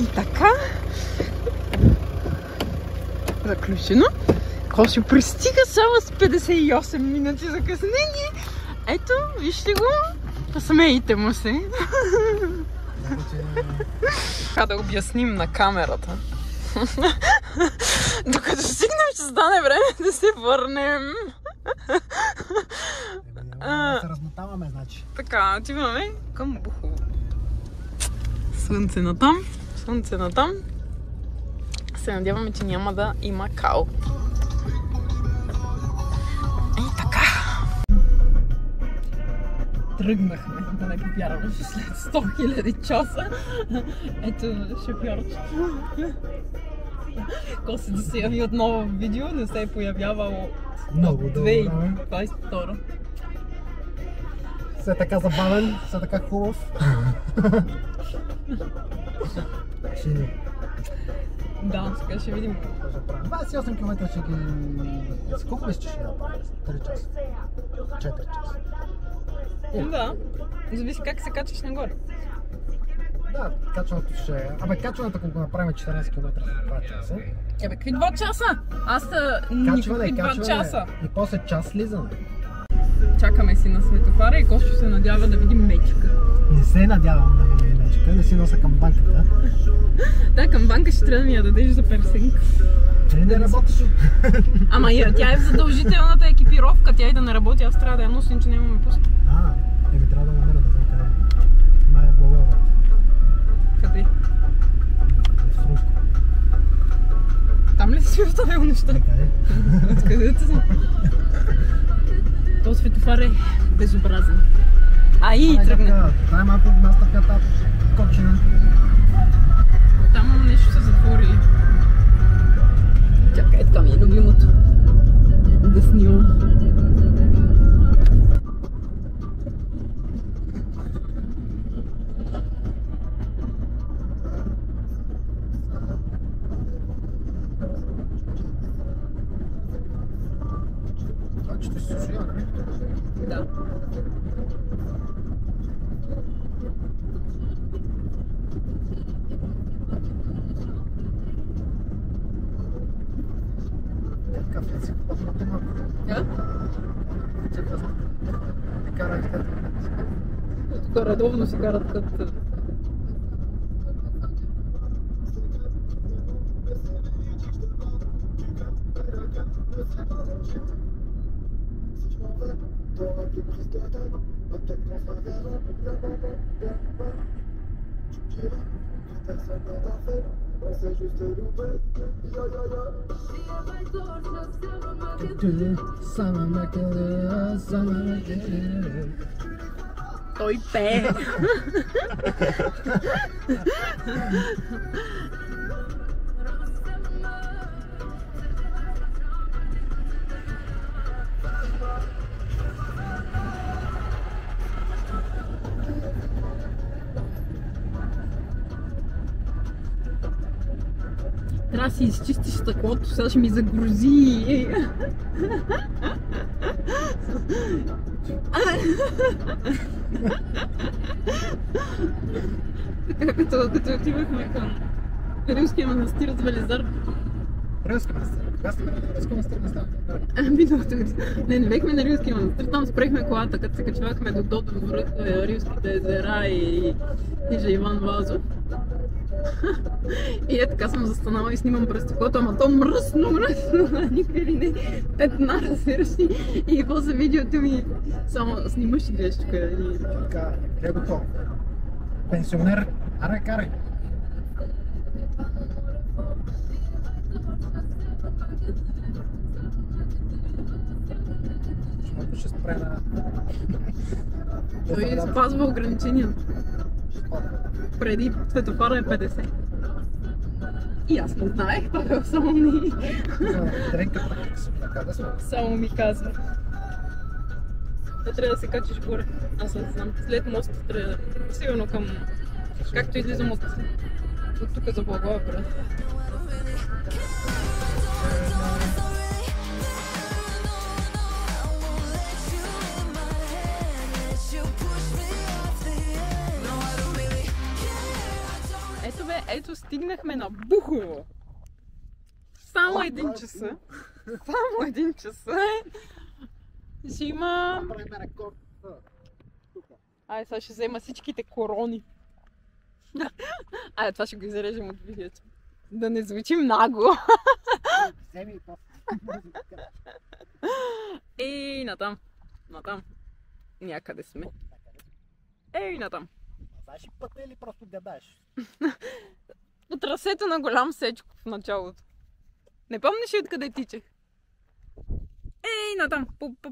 И така. Заключено. Кошо пристига само с 58 минути закъснение. Ето, вижте го. Посмейте му се. Трябва да обясним на камерата. Докато стигнем, ще стане време да се върнем. Да се размотаваме, значи. Така, отиваме към Бухово. Слънце натам, слънце натам. Се надяваме, че няма да има кал. И така. Тръгнахме, да не повярваш, след 100 000 часа. Ето шофьорчето. Коси да се яви отново в видео, не се е появявало много 2022. Все така забавен, все така хубав. Да, сега ще видим. 28 км ще ги... С колко мислиш ще направи? 3 часа? 4 часа? Да, зависи как се качаш нагоре. Да, качването ще е... Абе, качването, ако го направим 14 км за 2 часа... Абе, какви 2 часа? Аз никакви 2 часа. И после час слизане. Чакаме си на светофара и Костю се надява да видим мечка. Не се надявам да видим мечка, да си носа към банката. Да, към банка ще трябва да ми я дадеш за персинка. Не работиш. Ама тя е в задължителната екипировка, тя и да не работи, аз трябва да я нося, че нямаме пусто. Еми трябва да намеря да знам къде е. Май е в Благоевград. Къде? В Срумско. Там ли си оставил нещата? Къде? Откъдето съм? Този светофар е безобразен. Тръгна. Това е малко настъпката кочина. Там нещо са затворили. Чакай, това ми е любимото. Да снимам. Това че ти се суши, нали? Да. Тук редовно си карат като... Той пее. Трябва да си изчистиш стъклото, сега ще ми загрузи. Така като отивахме към Рилския манастир с Велизар. Рилски манастир? Кога сте на Рилски манастир не ставате? Миналата година. Не бехме на Рилския манастир, там спрехме колата, като се качвахме до Рилските езера и книжа Иван Вазов. И е така съм застанала и снимам през стъклото, ама то мръсно, никой ли не петна, разбираш ли. И после видеото ми само снимаш и гледаш тук. Така, е готово. Пенсионер, аре, карай. Ще спре на... Той спазва ограниченията. Преди светофара е 50. И аз не знаех, това само ми... Само ми казва. Трябва да се качиш горе. Аз не знам. След моста трябва да... Сигурно към... Както излизам от тук за Благоевград. Ето стигнахме на Бухово. Само 1 часа. Само 1 часа ще има... Ай, сега ще взема всичките корони. Ай, това ще го изрежем от видеото. Да не звучим нагло. Ей, натам. Натам. Някъде сме. Ей, натам. Знаеш ли пътя или просто гадаеш? По трасето на Голям Сечко в началото. Не помниш ли откъде тичах? Ей, натам,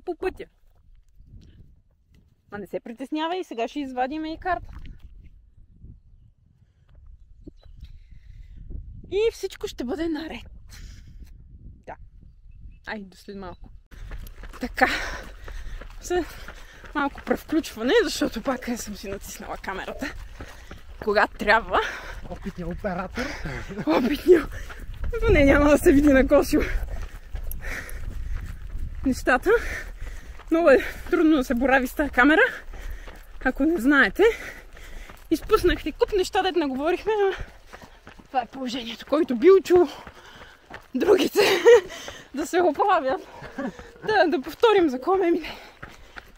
по пътя. Ма не се притеснявай, сега ще извадим и карта. И всичко ще бъде наред. Да. Ай, до след малко. Така. Малко превключване, защото пак съм си натиснала камерата. Когато трябва. Опитният оператор. Опитният. Поне няма да се види на Косио. Нещата. Много е трудно да се борави с тази камера. Ако не знаете. Изпуснахте куп неща, дето не говорихме, но това е положението, който би учил другите да се оправят. Да повторим за кое ме мине.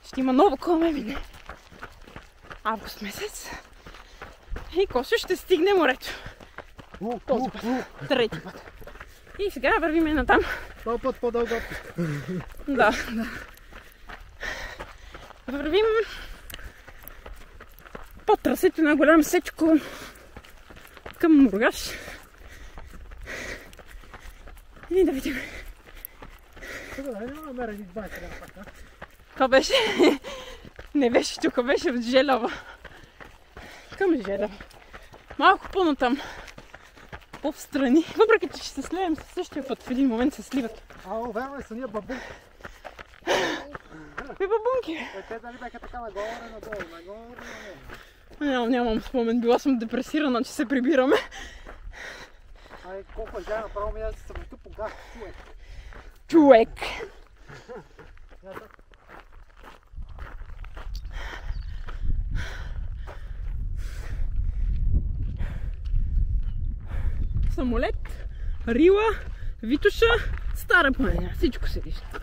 Ще има ново кое ме мине. Август месец. И Косио ще стигне морето. Този път. Трети път. И сега вървиме натам. Този път по-дълго. Да. Вървим по трасето на Голям Сечко към Бургас. И да видим. Това беше... Не беше тук, беше в Желева. Към Желева. Малко по-натам. По-встрани. Въпреки, че ще се слеем със същия път. В един момент се сливат. Ало, верно са ние бабунки. Какви бабунки? Те дали бяха така нагоре. Нямам спомен. Била съм депресирана, че се прибираме. Ай, колко жена, направо ми да се съвърта по газ. Човек. Самолет, Рила, Витоша, Стара планина. Всичко се вижда.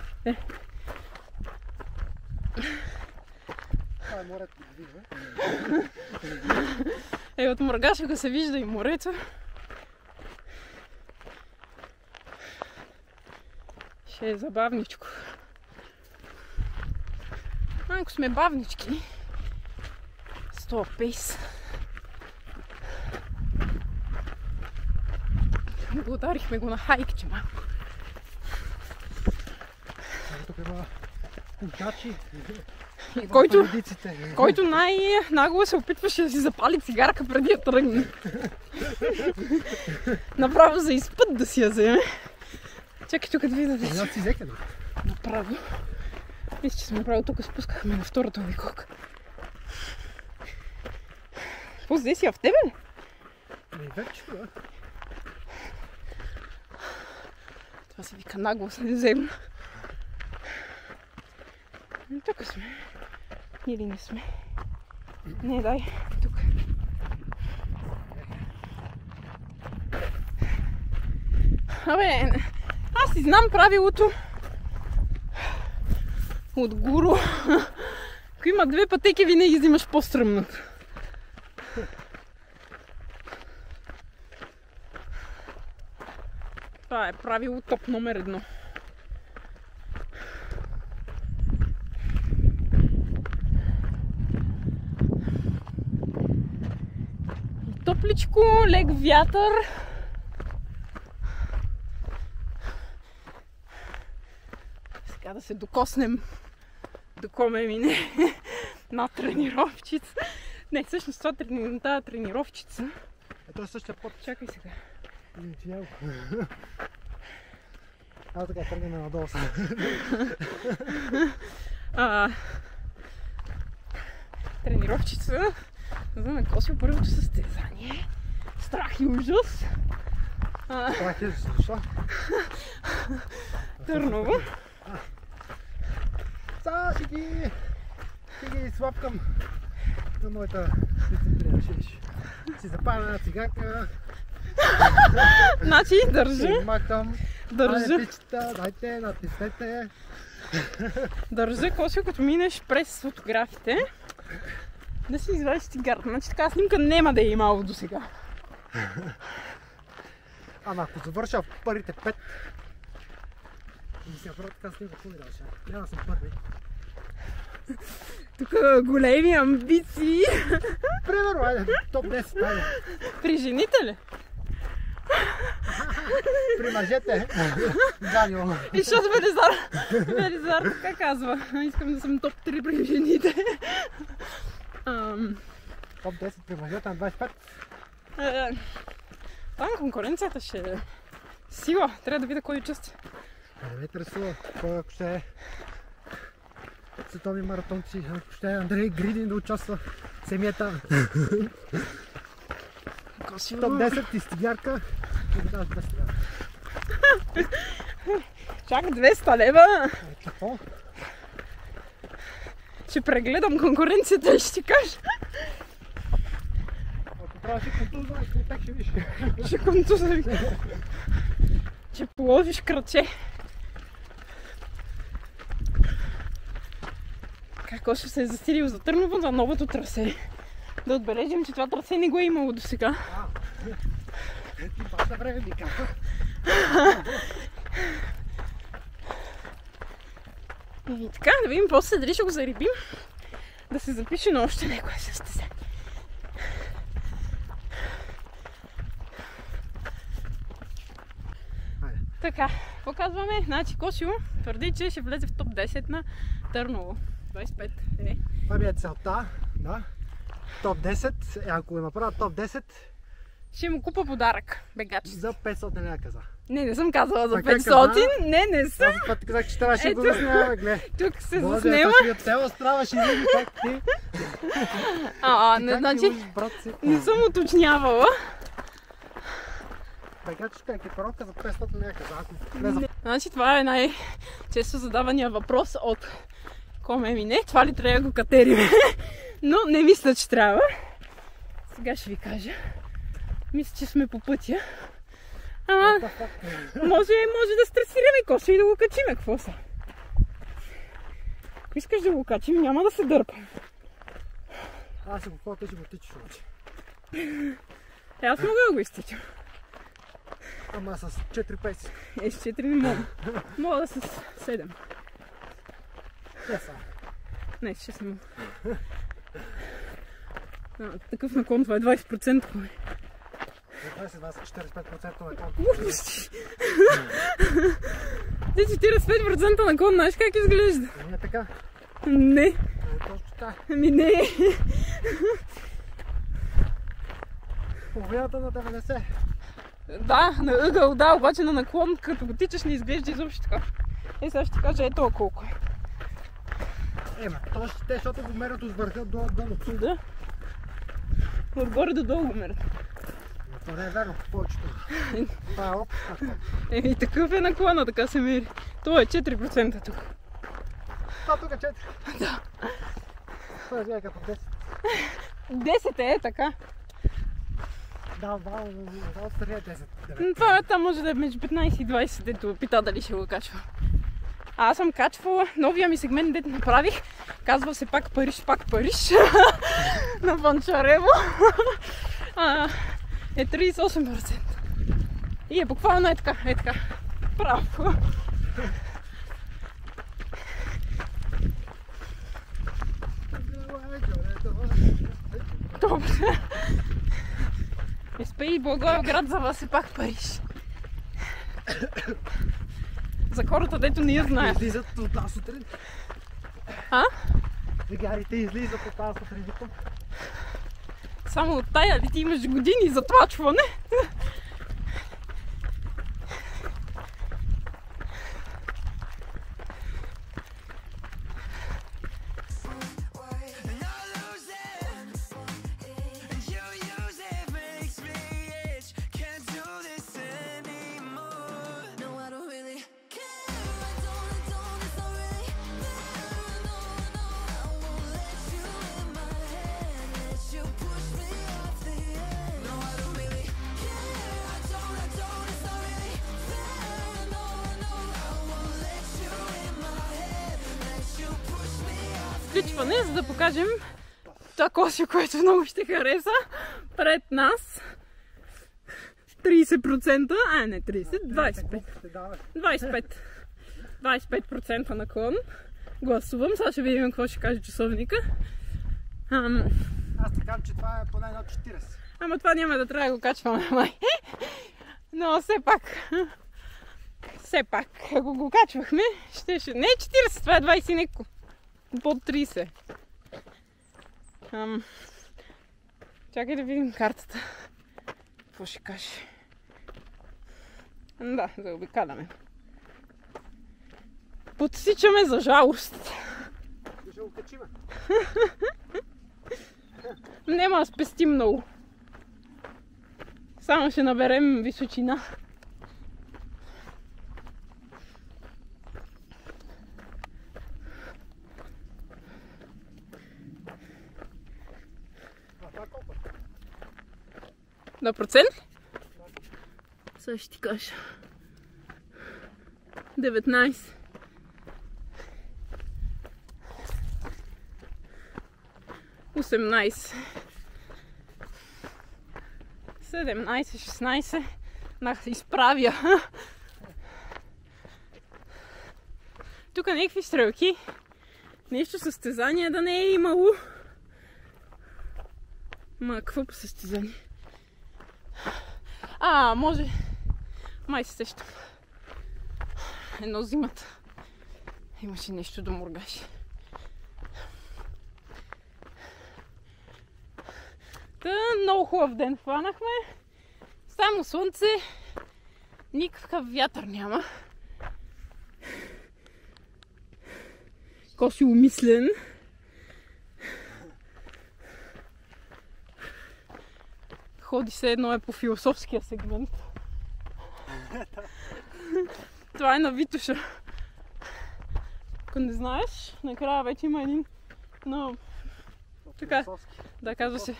Това е морето да вижда. От Мургашева се вижда и морето. Ще е забавничко. Малко сме бавнички. С това пейс. Ударихме го на хайкче малко. Тук има кунчачи. Който най-нагло се опитваше да си запали цигарка преди да тръгне. Направо за изпът да си я вземе. Чакай тук да видя да си взеха ли? Направо. Мисля, че сме направо тук спускахме на втората обиколка. Какво взе си в тебе ли? Вече това. Това се вика нагло средиземно. Тук сме. Или не сме. Не, дай. Тук. Абе, аз си знам правилото от гуру. Ако има 2 пътеки, винаги взимаш по-стръмната. Това е правило топ номер 1. Топличко, лек вятър. Сега да се докоснем до коме мине на тренировчица. Не, всъщност това тази тренировчица. Ето е същия път. Чакай сега. Аз така тръгнем надолу сега. Тренировчица за на Косио първото състезание. Страх и ужас. Страх и ужас, защо? Търново. Сега ще ги слапкам на моята дисциплина. Ще си запаля една цигарка, Значи, държа. Махам. Държа. Пичета, дайте, натиснете. Държа, Косио, като минеш през фотографите, да си извадиш цигарата. Значи така снимка няма да е имало до сега. Ама ако завърша в първите 5, и си направя така снимка, какво ми даваш? Няма да съм първи. Тук големи амбиции. Примерно, айде, топ 10, айде. При жените ли? При мъжете. Ганио. И защото Велизар така казва. Искам да съм топ 3 при жените. Топ 10 при мъжете на 25. Там конкуренцията ще е сила. Трябва да видя кой участва. Не ме интересува. Кой ако ще е световни маратонци, ако ще е Андрей Гридин да участва в семията. Топ 10 и стигарка. Чак 200 лева. Какво? Ще прегледам конкуренцията и ще ти кажа. Ако трябваше контуза, как ще виж? Ще контуза. Ще положиш кръче. Какво ще се е застилил за Търново на новото трасе. Да отбележим, че това трасе не го е имало до сега. Ти бата време ми казва. И така, да видим после дали ще го зарибим. Да се запише на още някоя състезание. Така, показваме. Значи Косио твърди, че ще влезе в топ 10 на Търново. 25 е. Това ми е целта, да. Топ 10, ако направя топ 10, ще му купа подарък. Бегач. за 500 лева каза. Не съм казала за Така 500. Не съм. Аз път казах, че трябваше го заснемаме, гледай. Тук се Боже, заснема. това ще от цяла страва, ще види как ти. Не, Как значи, ти имаш, брат си? не съм уточнявала. Бегачка екипировка за 500 лева каза. Ако влеза. Значи това е най-често задавания въпрос от Коме ми не. Това ли трябва да го катерим? Но не мисля, че трябва. Сега ще ви кажа. Мисля, че сме по пътя. Ама, може да стресираме Косио и да го качиме. Какво са? Ако искаш да го качим, няма да се дърпам. Аз ще го хвата, ти ще го тичаш обаче. Аз мога да го изтичам. Ама с 4 песи. С 4 не мога. Мога да с 7. Не са. Не, с 6 не мога. Такъв наклон, това е 20%. 20-45% на конта. Глупости! Ти 45% наклон, знаеш как изглежда? Не е така. Не. Точно така. Ами не. Половината на 90. Да, на ъгъл, да, обаче на наклон, като го тичаш, не изглежда изобщо така. Сега ще ти кажа ето колко е. То ще те, защото го мерят от върха до дъното. Да. Отгоре до долу го мерят. Това не е верно, повечето. Това е опит. Такъв е наклона, така се мери. Това е 4% тук. Това тук е 4. Да. Това е като 10. 10 е така. Да, отстрани е 10. Това там може да е между 15 и 20, дето пита дали ще го качва. Аз съм качвала новия ми сегмент, дето направих. Казва се пак Париж. На Панчарево. Е 38%. И е буквално е така. Право. Добре. Еспей Благоевград за вас е пак Париж. За хората, дето не я знаят. Излизат от тази сутрин. Цигарите излизат от тази сутрин. Само от тая ли ти имаш години за тлачване? качване, за да покажем това Косио, което много ще хареса. Пред нас 30%, а не 30, 25. 25% наклон. Гласувам. Сега ще видим какво ще каже часовника. Аз така, че това е поне над 40. Ама това няма да трябва да го качваме, май. Но все пак, ако го качвахме, щеше... Не 40, това е 20 неко. Под 30. Чакай да видим картата. Какво ще каже? Да, заобикаляме. Подсичаме за жалост. Ще го качиме. Нема да спестим много. Само ще наберем височина. На процент? Сега ще ти кажа. 19. 18. 17, 16. Изправя. Тук някакви стрелки. Нещо състезание да не е имало. Ма, какво по състезание? Може. Май се сещам. Едно зимата. Имаше нещо да мургаше. Много хубав ден хванахме. Само слънце. Никакъв вятър няма. Коси умислен. Ходи се едно е по философския сегмент. Това е на Витоша. Ако не знаеш, накрая вече има един така, да, казва се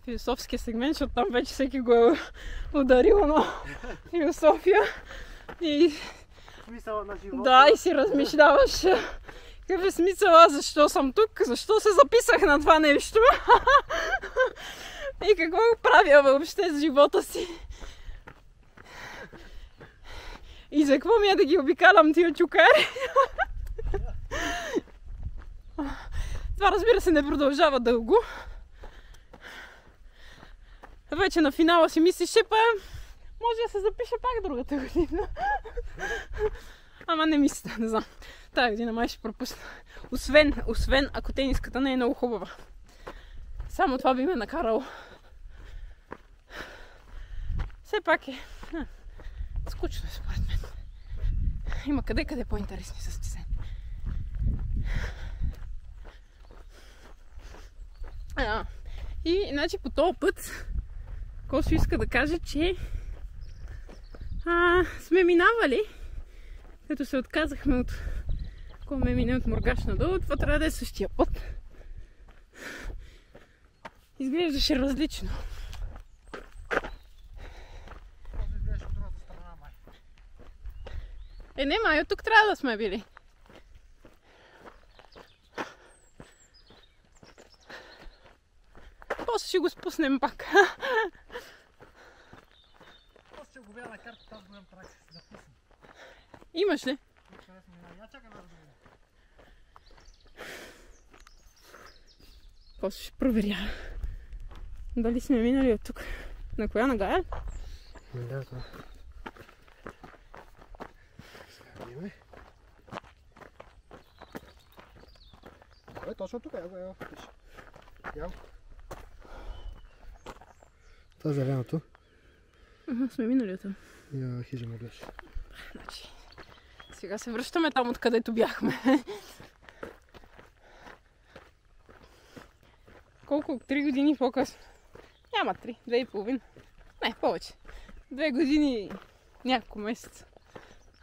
философския сегмент, защото там вече всеки го е ударил на философия. И смисъла на живота. Да, и си размишляваш какъв е смисъл, защо съм тук, защо се записах на това нещо и какво го правя въобще с живота си. И за какво ми е да ги обикалям тия чукари? Това, разбира се, не продължава дълго. Вече на финала си мислиш, може да се запише пак другата година. Ама не мисля, не знам. Тая година май ще пропусна. Освен ако тениската не е много хубава. Само това би ме накарало. Все пак е скучно според мен. Има къде по-интересни състезания. И иначе по този път Косио иска да каже, че сме минавали, като се отказахме от коме мине от Мургач надолу, това трябва да е същия път. Изглеждаше различно. Изглеждаш от другата страна, май. Не, май, от тук трябва да сме били. После ще го спуснем пак. После ще го видя на картата, аз го имам трак да пусна. Имаш ли? Я чакай да разумем. После ще проверя. Дали сме минали от тук. На коя нога е? Да, това. Сега видим. Точно тук, яво, пише. Яво. Това е зеленото. Сме минали от това. Я хижа му гледаш. Значи, сега се връщаме там, откъдето бяхме. Колко? 3 години по-късно? Няма 3, 2,5. Не, повече. 2 години няколко месеца.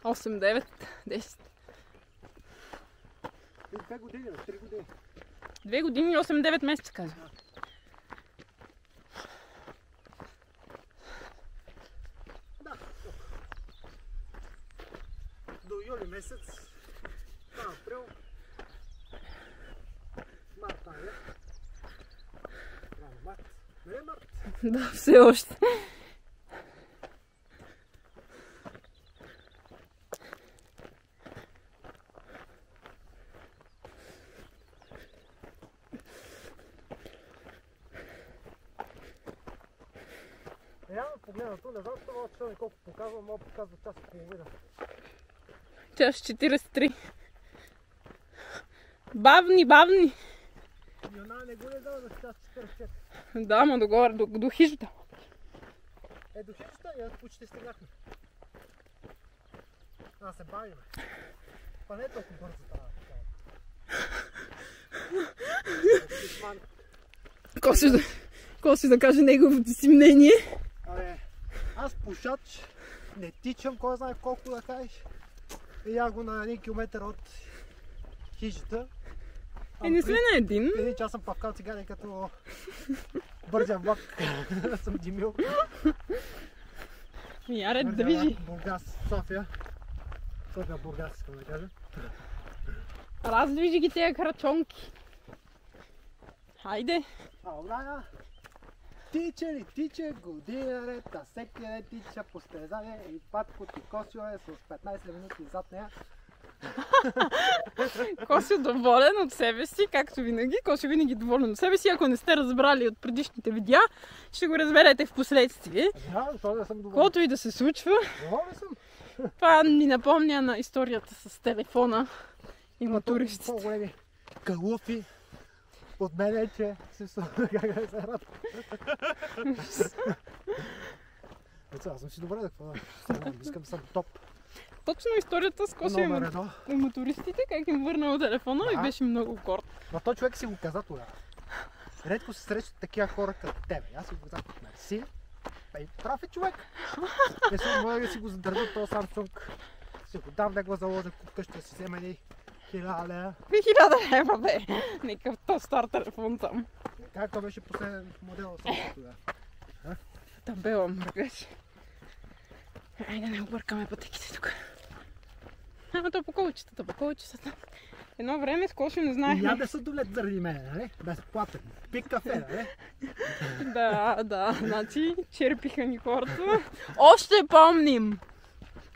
8, 9, 10. 2 години, 3 години. 2 години и 8-9 месеца, казвам. Да. До юли месец, април, март, нали? Рано март. Нали март? Да, все още. Реално погледнато, не знам това часовник колко показва, но показва час и половина. Час 43. Бавни, бавни. И она не го не дава за час 44. Да, ама догоре, до хижата. До хижата и аз почти стигнахме. А, се бавиме. Па не е толкова бързо трябва да кажа. Коси да каже неговото си мнение. Абе, аз пушач, не тичам, кой знае колко да кажеш. Я го на 1 километър от хижата. Не сме на един. Един час съм павкал цигари като бързия влак. Съм димил. Яре, да вижи. Бургас, София. София, Бургас, искам да кажа. Раздвижи ги тези крачонки. Хайде. Алая. Тиче ли, тиче година ред, а всеки ден тича по стезание и Патко ти Косио е с 15 минути зад нея. Косио доволен от себе си, както винаги. Косио винаги доволен от себе си. Ако не сте разбрали от предишните видеа, ще го разберете в последствие. Да, защото не съм доволен. Каквото и да се случва. Доволен съм. Това ми напомня на историята с телефона и на туристите. По-големи калуфи от мене, че се как да се рад. Аз съм си добре да какво да. Искам съм топ. Точно историята с Косио и мотористите, как им върнал телефона и беше много горд. Но той човек си го каза тогава. Редко се срещат такива хора като тебе. Аз си го казах, мерси. Прав е човек. Не съм мога да си го задържа този Samsung. Ще го дам да го заложа вкъщи, да си взема ни 1000 лева. 1000 лева, бе! Никакъв то стар телефон там. Как това беше последен модел Samsung тогава? Табела мъргаш. Айде да не объркаме пътеките тук. Ама то по колчетата. Едно време с Косио не знаехме. Я да са долет заради мене, нали? Безплатен. Пик кафе, нали? Да, значи черпиха ни хората. Още помним!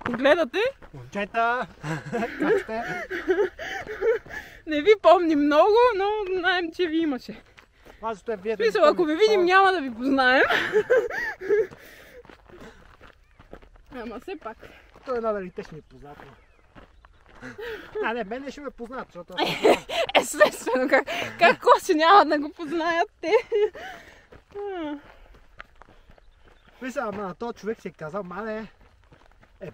Гледате? Момчета! Как сте? Не ви помним много, но знаем, че ви имаше. Важното е вие да Мисля, ако ви видим, няма да ви познаем. Ама все пак. Той надали те ще ми познат. А не, мене ще ме познаят, защото... Естествено, как Косио няма да го познаят те? Мисля, ама на този човек си е казал, мале,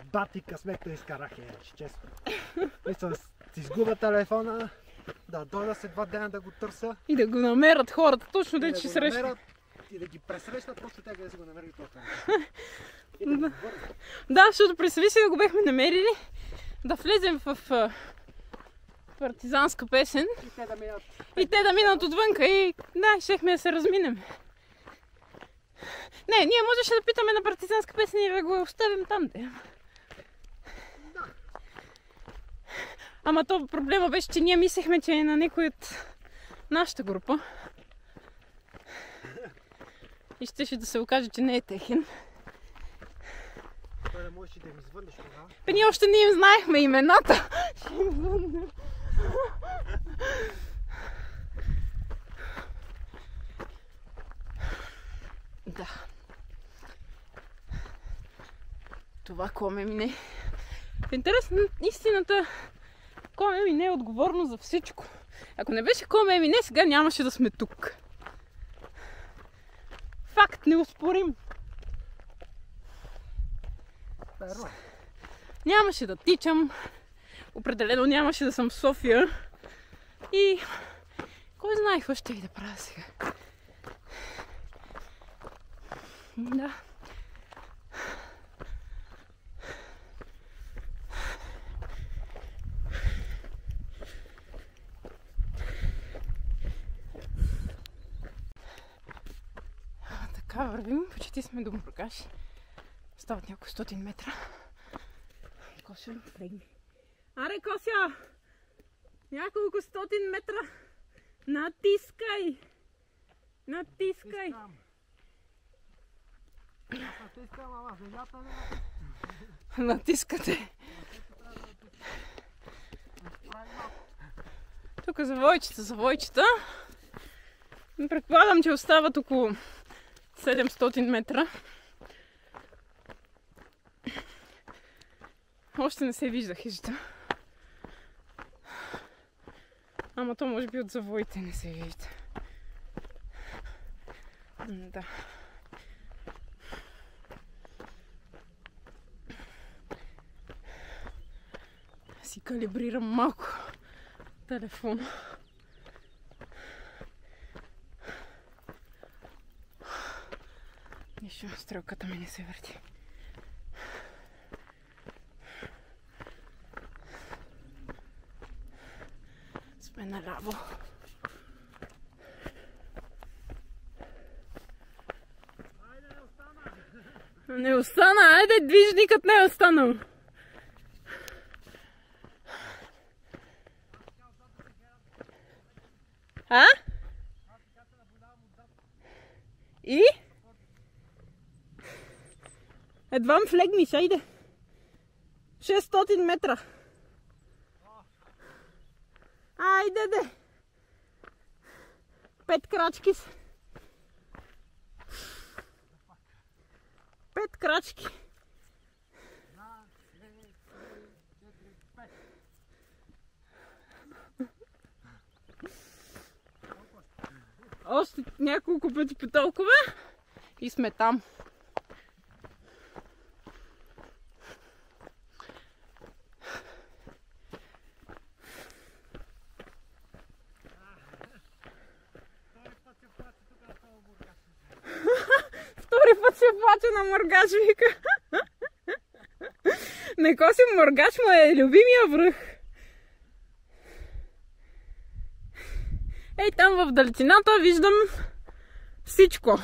бати късмета изкарах честно. Мисля, си изгубя телефона, да дойда след 2 дена да го търся. И да го намерят хората, точно де че срещат. И да ги пресрещнат, точно тя да си го намерят този телефон. Да, защото представи си да го бехме намерили, да влезем в партизанска песен и те да минат отвънка и да, щехме да се разминем. Не, ние можеше да питаме на партизанска песен и да го оставим там. Да. Ама то проблема беше, че ние мислехме, че е на някой от нашата група. И щеше да се окаже, че не е техен. Той не можеш и да им извънеш тогава. Ние още не им знаехме имената. Ще им звъннем. Да. Това коме мине. В интерес на истината, коме мине е отговорно за всичко. Ако не беше коме мине, сега нямаше да сме тук. Факт, неоспорим. Нямаше да тичам. Определено нямаше да съм в София. И кой знае какво ще и да правя сега. Да. Така вървим, почти сме до Бургас. Стават няколко стотин метра. Косио, прегни. Аре, Косио! Няколко стотин метра Натискай! Натискай! Аз натискам, ама земята не Натискате. Тук завойчета. Предполагам, че остават около 700 метра. Още не се вижда хижата. Ама то може би от завоите не се вижда. Да. Си калибрирам малко телефона. Нищо, стрелката ми не се върти. Сме наляво. Не остана, айде, движникът не е останал. А? И? Едвам флегниш, айде. 600 метра. Айде, де. 5 крачки са. 5 крачки. Още няколко пъти по толкова и сме там. Втори път се плача на моргач, вика. Не коси моргач, му е любимия връх. Ей, там в далечината виждам всичко.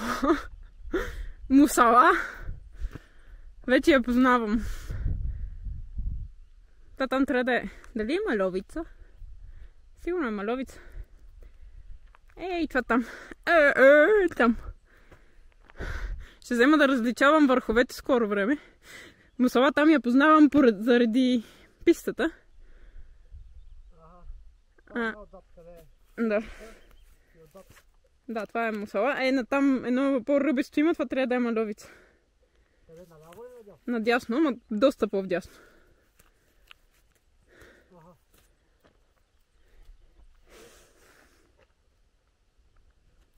Мусала. Вече я познавам. Та там трябва да е. Дали е маловица? Сигурно е маловица. Ей, това там. Там. Ще взема да различавам върховете скоро време. Мусала там я познавам заради пистата. Да. Да, това е мусала. Там едно по-ръбесто има, това трябва да е маловица. Надясно, но доста по-вдясно.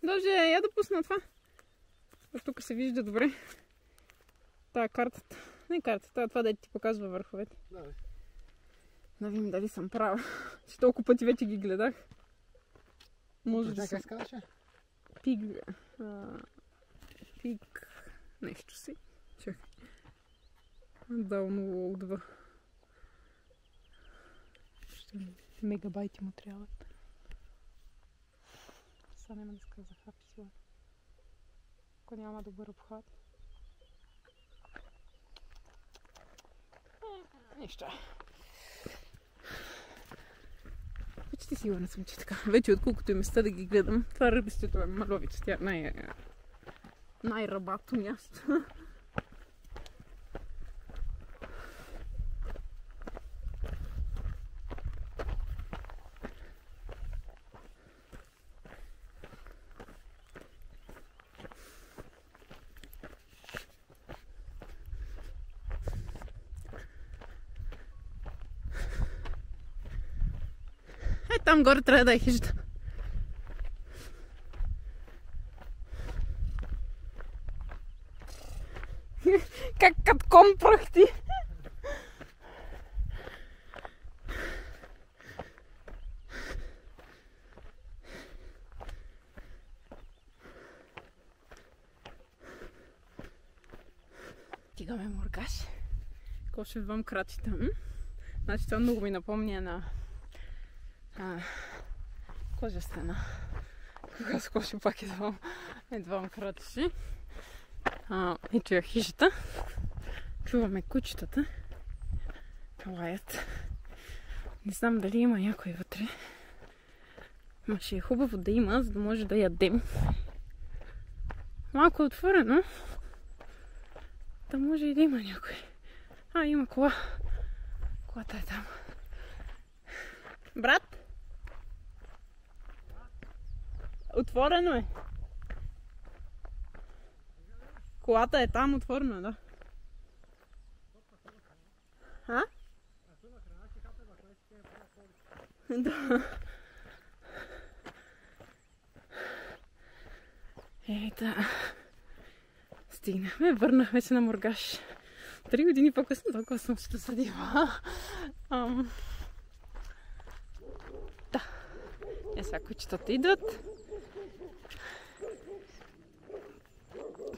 Даже я да пусна това. Тук се вижда добре. Тая картата. Не картата, това да ти показва върховете. Да видим дали съм права. Че толкова пъти вече ги гледах. Може да се казваше? Пик... Нещо си. Чакай. Долно лоудва. Мегабайти му трябват. Сега няма да ска захапи сила. Ако няма добър обхват. Нищо. Почти сигурна съм, че така. Вече отколкото и места да ги гледам. Това ръбестето е маловица. Тя е най-рабато място. Там горе трябва да е хижда. Как катком пръхти. Стигаме моргаш. Какво ще вам крачите? Значи това много ми напомня на кожа стена. Кога с коши пак едвам крачи. Ето я хижата. Чуваме кучетата. Лаят. Не знам дали има някой вътре. Ма ще е хубаво да има, за да може да ядем. Малко отворено. Да може и да има някой. Има кола. Колата е там. Брат? Отворено е. Колата е там, отворено е, да. Да. Да. Стигнахме, върнахме се на Мургаш. 3 години по-късно, толкова съм се досадила. Да. Сега кучетата идват.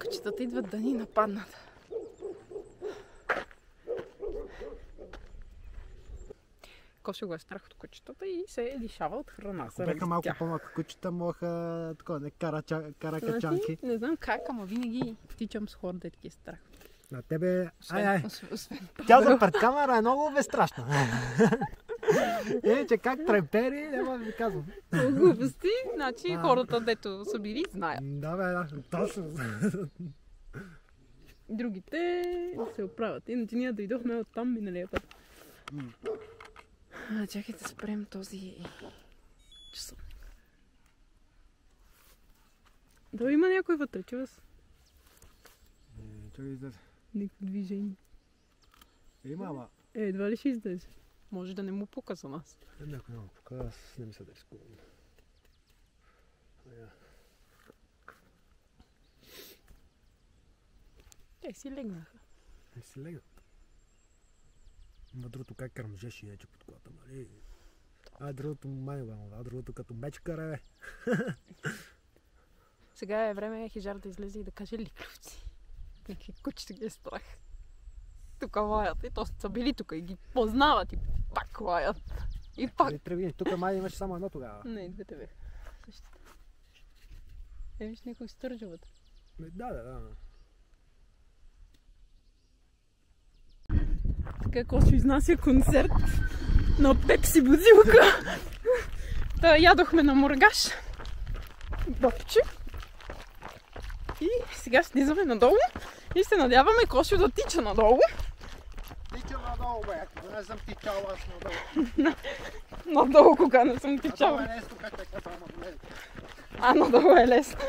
Кучетата идват да ни нападнат. Кошо го е страх от кучетата и се лишава от храна. Ако беха малко по-малко кучета, могаха такова, каракачанки. Не знам как, ама винаги тичам с хората, таки е страх. На тебе... Освен Тя за пред камера е много безстрашна. Че как трепери, няма да ви казвам. Глупости, значи хората, дето са били, знаят. Да, точно. Другите се оправят. Иначе ние дойдохме от там миналия път. Чакайте да спрем този часовник. Да има някой вътре, чува се. Чакай излезе. Никакво движение. Има, ама... Едва ли ще излезе? Може да не му пука за нас. Някой няма пука, аз не мисля да рискувам. Те си легнаха. Те си легнат. На другото как кърмжеше ече под колата, нали? Другото май голямо, другото като мечка, бе. Сега е време Хижар да излезе и да каже ликливци. Някакви кучета ги е страх. Тук лаят. И то са били тук и ги познават и пак лаят. И пак. Тук май имаше само едно тогава. Не, двете беха. Същите. Виж някой стържа вътре. Да. Така Косо изнася концерт на Пепси бутилка. Та ядохме на Мургаш. Бобче. И сега слизаме надолу и се надяваме Косо да тича надолу. Тича надолу, бе. Ако не съм тичал аз надолу. Надолу кога не съм тичал. Надолу е лесно, как така само гледа. Надолу е лесно.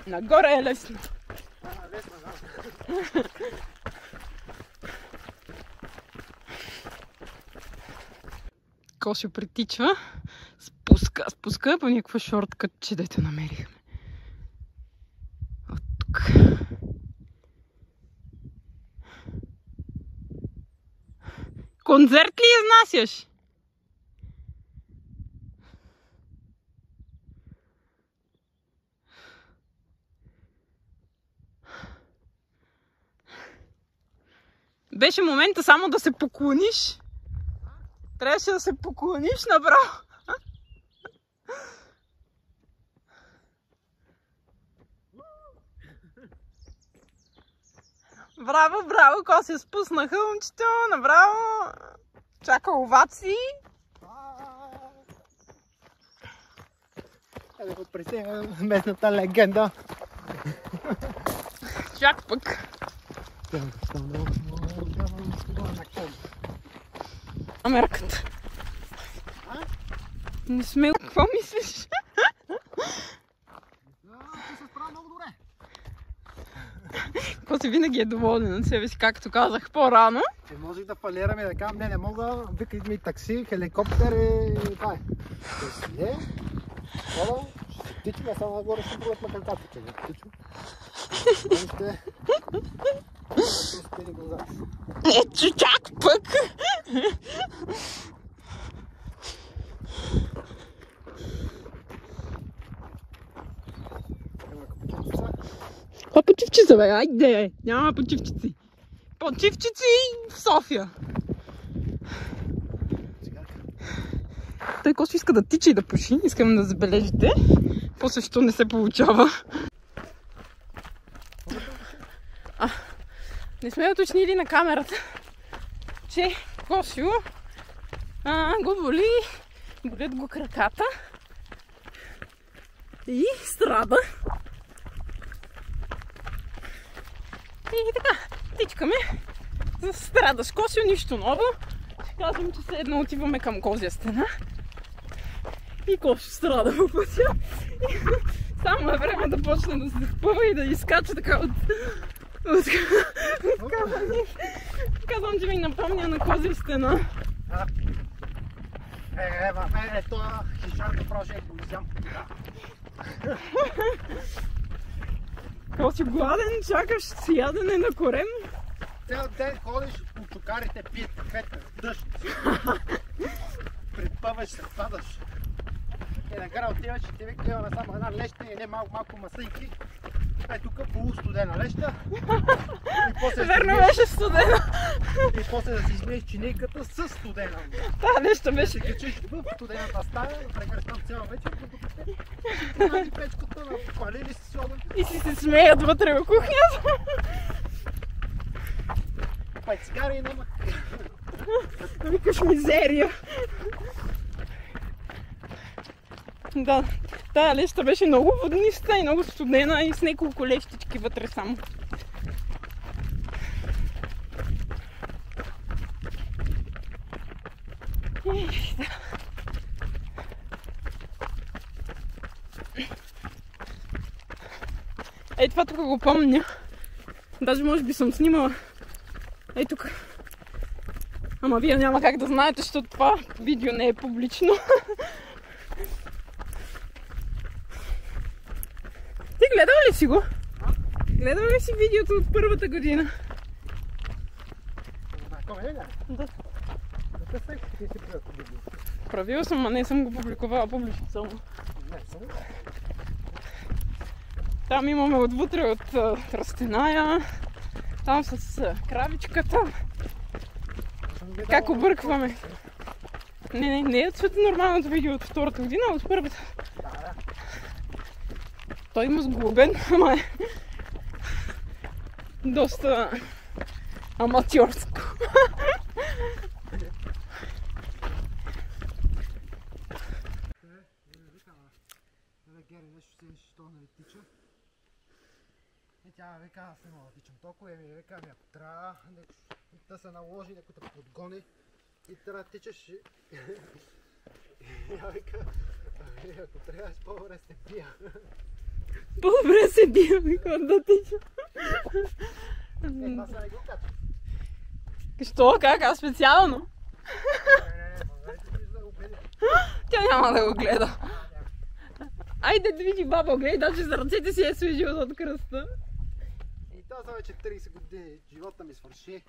Нагоре е лесно. Косо притичва, спуска по някаква шорткътче, дето намерихме. От тук. Концерт ли изнасяш? Беше момента само да се поклониш. Трябваше да се поклониш направо. Браво, Косо спуснаха момчето, направо. Чака овации. Да го присега местната легенда. Чак пък. Амерката. Не сме... Какво мислиш? Ти се справя много добре. Косо винаги е доволен от себе си, както казах по-рано. Можех да фалираме и да кажам, не мога, викай ми такси, хеликоптер и това е. Не, хора, ще тичам, а само нагоре ще бъдат на краката, че го тичам. Ето чак пък! Каква почивчица, бе? Айде! Няма почивчици. Почивчици в София. Той Косо иска да тича и да пуши. Искам да забележите. После що не се получава. Не сме уточнили на камерата, че Косо го боли, болят го краката и страда. И така, тичкаме. За страдаш Косио, нищо ново. Ще казвам, че все едно отиваме към Козя стена. И Косио страда по пътя. Само е време да почне да се спъва и да изкача така от камъни. Казвам, че ми напомня на Козя стена. Това хижарка праше го взям. Коси гладен, чакаш ядене на корем. Цял ден ходиш по чукарите, пият кафета, дъжд. Предпъваш се, падаш. И накрая отиваш и ти вика, имаме само една леща и не малко масинки. Тук полустудена леща. Верно беше студена. И после да си измиеш чинейката с студена. Та нещо беше. Да се качиш в студената стая, да прекараш там цяла вечер, докато те принади печката, напалили си огън. И си се смеят вътре в кухнята. Пай цигари и нема. Викаш мизерия. Да, тая леща беше много водниста и много студена и с няколко лещички вътре само. Ей, това тук го помня. Даже може би съм снимала. Ей тук. Ама вие няма как да знаете, защото това видео не е публично. Ти гледал ли си го? Гледал ли си видеото от първата година? Да. Правила съм, а не съм го публикувала публично само. Там имаме отвътре от Тръстеная, там с кравичката. Как объркваме. Не е от нормалното видео от втората година, а от първата. Той има сглобен, ама е доста аматьорско. И тя вика, аз не мога да тичам толкова, и ми вика, ами ако трябва да се наложи, някой да подгони и трябва да тичаш и вика, ако трябва, по-добре се бия. По-добре се бия, вика, да тичам. Това се не го кача. Що? Как? Аз специално? Тя няма да го гледа. Айде да види баба, гледай, даже за ръцете си е свежил от кръста. И това са вече 30 години, живота ми свърши.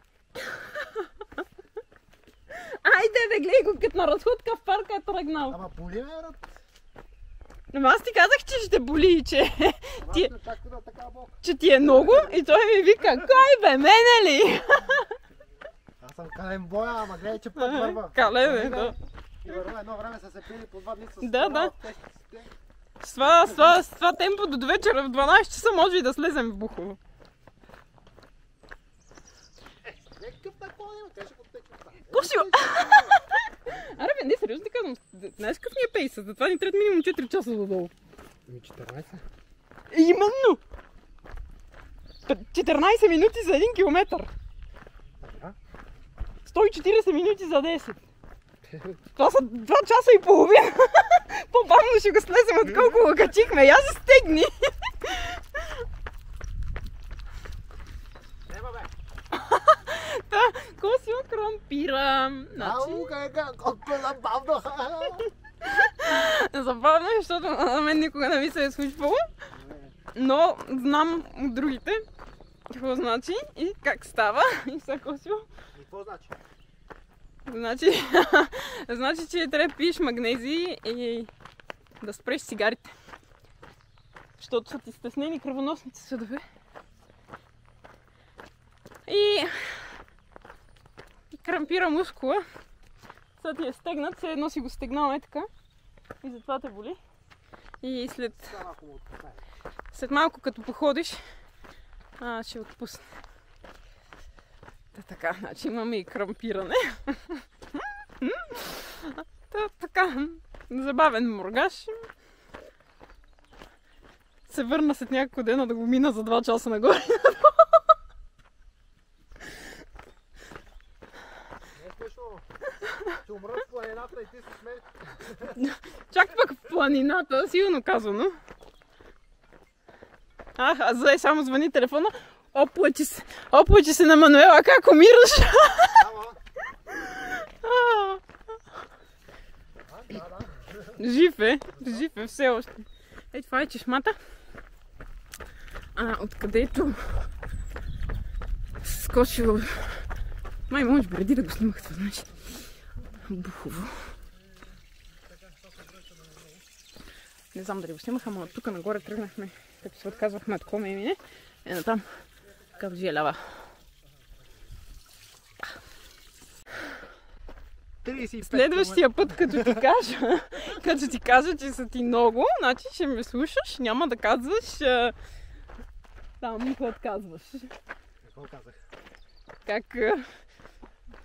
Айде да гледай го, като на разходка в парка е тръгнал. Ама боли ме, брат. Ама аз ти казах, че ще боли и че че ти е много и той ми вика, кой бе, мене ли? Аз съм Кален Боя, ама гледай, че път върва. Кален е, да. И върва, едно време са се пили по 2 дни с да. С това темпо до вечера в 12 часа може и да слезем в Бухово. Какъв такова има, тя ще го тече. Косио! Аре бе, не, сериозно ти казвам. Знаеш какъв ни е пейса? Затова ни трябва минимум 4 часа додолу. 14? Именно! 14 минути за 1 километър. 140 минути за 10. Това са 2 часа и половина. По-бавно ще го слезем, отколко го качихме. Я се стегни! Нема бе! Косио крампира. Ау, колко забавно! Забавно е, защото на мен никога не ми се е случвало. Но знам от другите какво значи и как става. И сега Косио. И какво значи? Значи, че трябва да пиеш магнезии и да спреш цигарите. Защото са ти стеснени кръвоносните съдове. И крампира мускула. Сега ти е стегнат, все едно си го стегнал е така. И затова те боли. И след малко като походиш, ще отпусне. Така, значи имаме и крампиране. Така, забавен моргаш. Се върна след няколко дена да го мина за 2 часа нагоре. Не е смешно. Ще умра в планината и ти се смееш. Чак пък в планината, силно казано. А само звъни телефона. Оплачи се на Мануела, как умираш? Жив е все още. Това е чешмата. Откъдето скочило... Май, може преди да го снимах това, значи. Бухово. Не знам дали го снимах, ама от тук нагоре тръгнахме, като се отказвахме от коме мине. Натам, като желява. Следващия път, като ти кажа, че са ти много, значи ще ме слушаш, няма да казваш там, какво отказваш. Какво казах? Как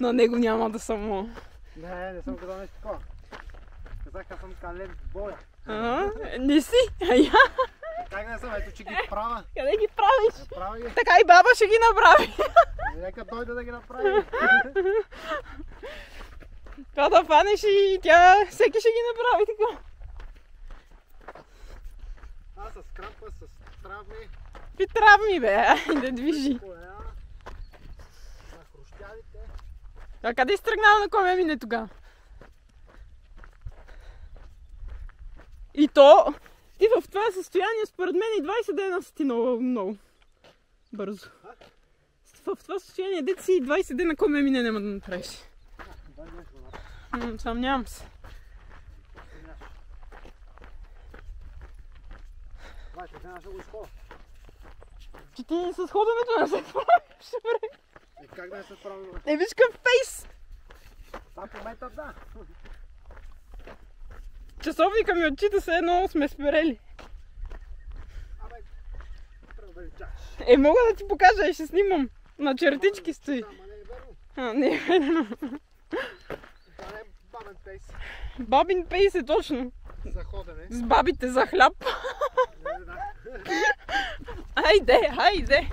на него няма да съм... Не съм казал нещо такова. Казах, аз съм кален в боя. Не си? Как не съм? Ето, че ги правя. Къде ги правиш? Правя ги. Така и баба ще ги направи. Нека дойде да ги направи. Това да фанеш и тя всеки ще ги направи така. Аз с крампа, с травми. Какви травми, бе? Да движи. Колена, на хрущялите. А къде си тръгнала на коме мине тогава? И то... Ти в това състояние, според мен, и 20 дена си ти много бързо. В това състояние, дете си и 20 дена коме мине няма да направиш. Съмнявам се. Че ти с ходенето не се справиш, бре. Как да не се справим? Виж към фейс! В момента да. Часовника ми отчита се едно сме сперели. Абе, трябва да личаш. Мога да ти покажа, ще снимам. На чертички стои. Ама не е верно. Не е верно. Това не е бабен пейс. Бабин пейс е точно. За ходене. С бабите за хляб. Да. Хайде!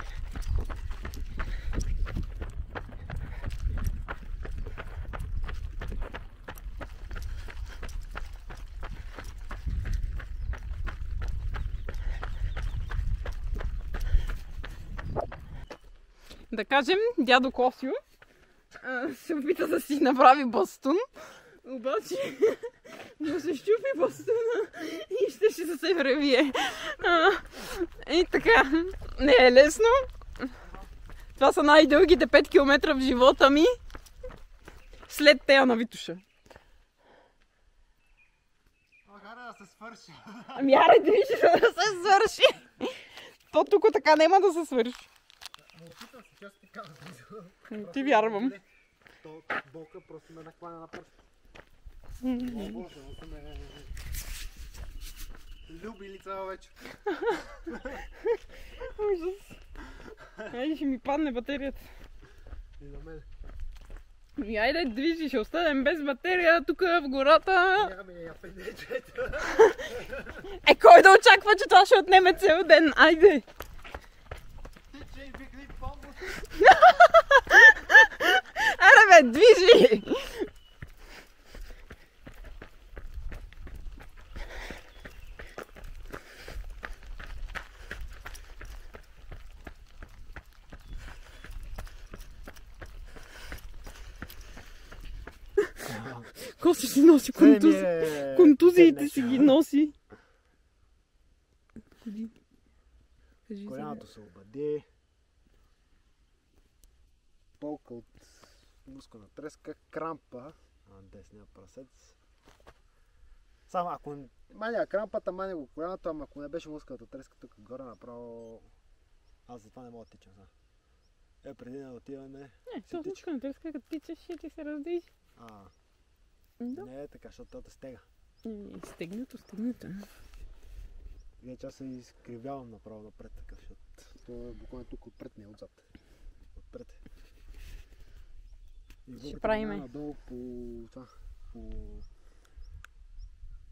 Да кажем, дядо Косио се опита да си направи бастун, обаче му се щупи бастуна и ще се превие. И така, не е лесно. Това са най-дългите 5 км в живота ми след тея на Витуша. Аре да се свърши. Аре да виж да се свърши. То тук така няма да се свърши. Опитам се, че аз ти казвам. Ти вярвам. То болка просто ме накланя на пръст. Боже, но ме... Люби цяла вечер. Ужас. Айде ще ми падне батерията. И за мен. Айде движи, ще останем без батерия тук в гората. Нямаме я пенечето. Кой да очаква, че това ще отнеме цял ден? Айде! Че и викни помощ. Аре бе, движи! Коси си носи контузиите си ги носи. Коляното се обади. Болка от мускулна треска, крампа на десния прасец. Само ако маня крампата, маня го коляното, ама ако не беше мускулната треска тук горе направо, аз затова не мога да тичам сега. Преди да отиваме... То мускулна треска, като тичаш, ще ти се раздвижи. Да. Не е така, защото това те стега. Стегнато. Вече аз се изкривявам направо напред така, защото това е буквално тук отпред, не отзад. Отпред. Ще правиме. Надолу по това.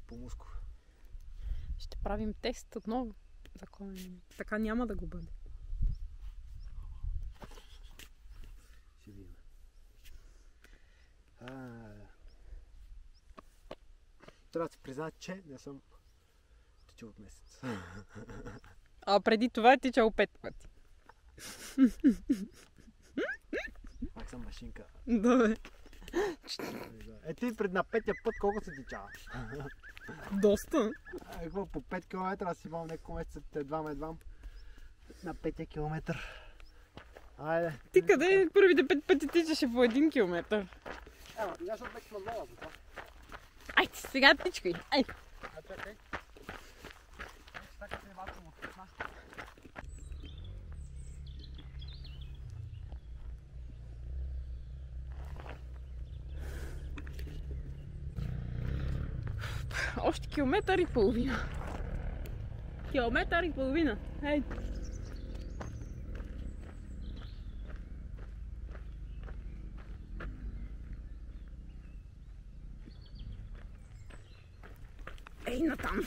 по мускул. Ще правим тест отново. Така няма да го бъде. Ще видим. Трябва да се призная, че не съм тичал от месец. А преди това е тичал 5 пъти. Пак съм машинка. Да, бе. Ти пред на 5-я път колко се тичава? Доста. Какво, по 5 км аз имам няколко месеца, едвам на 5 км. Айде. Ти къде първите 5 пъти тичаше по 1 километър? Ема, аз съм вече много за това. Айде, сега тичкай. Ай. Чакай. Така се малко му отпусна. Още километър и половина. Километър и половина. Ей. Ей, натам.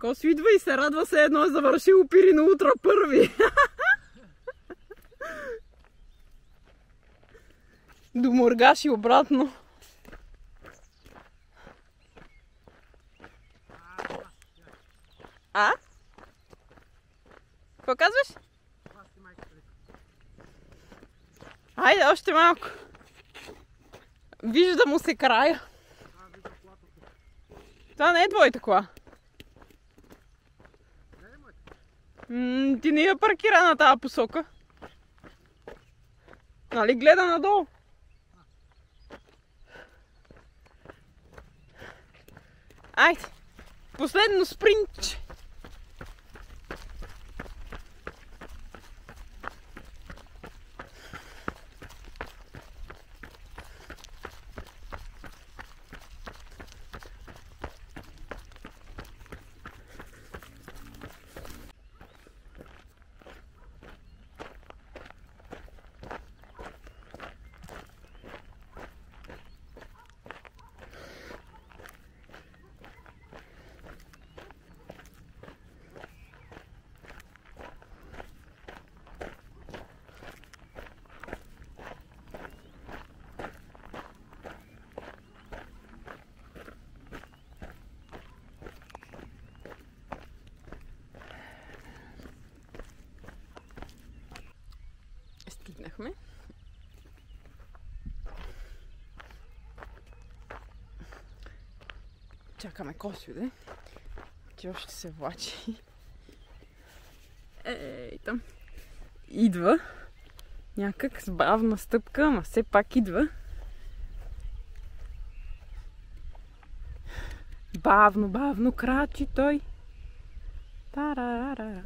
Косо идва и се радва се едно е завършил Пирина утро първи. До Мургаш и обратно. А? Какво казваш? Айде, още малко. Вижда му се края. Това не е твоята кола. Ти не я паркира на тази посока. Нали гледа надолу? Айде, последно спринтче. Стигнахме. Чакаме Косю, де. Ти още се влачи. Ей, там. Идва. Някак с бавна стъпка, ама все пак идва. Бавно, бавно крачи той. Тарарара.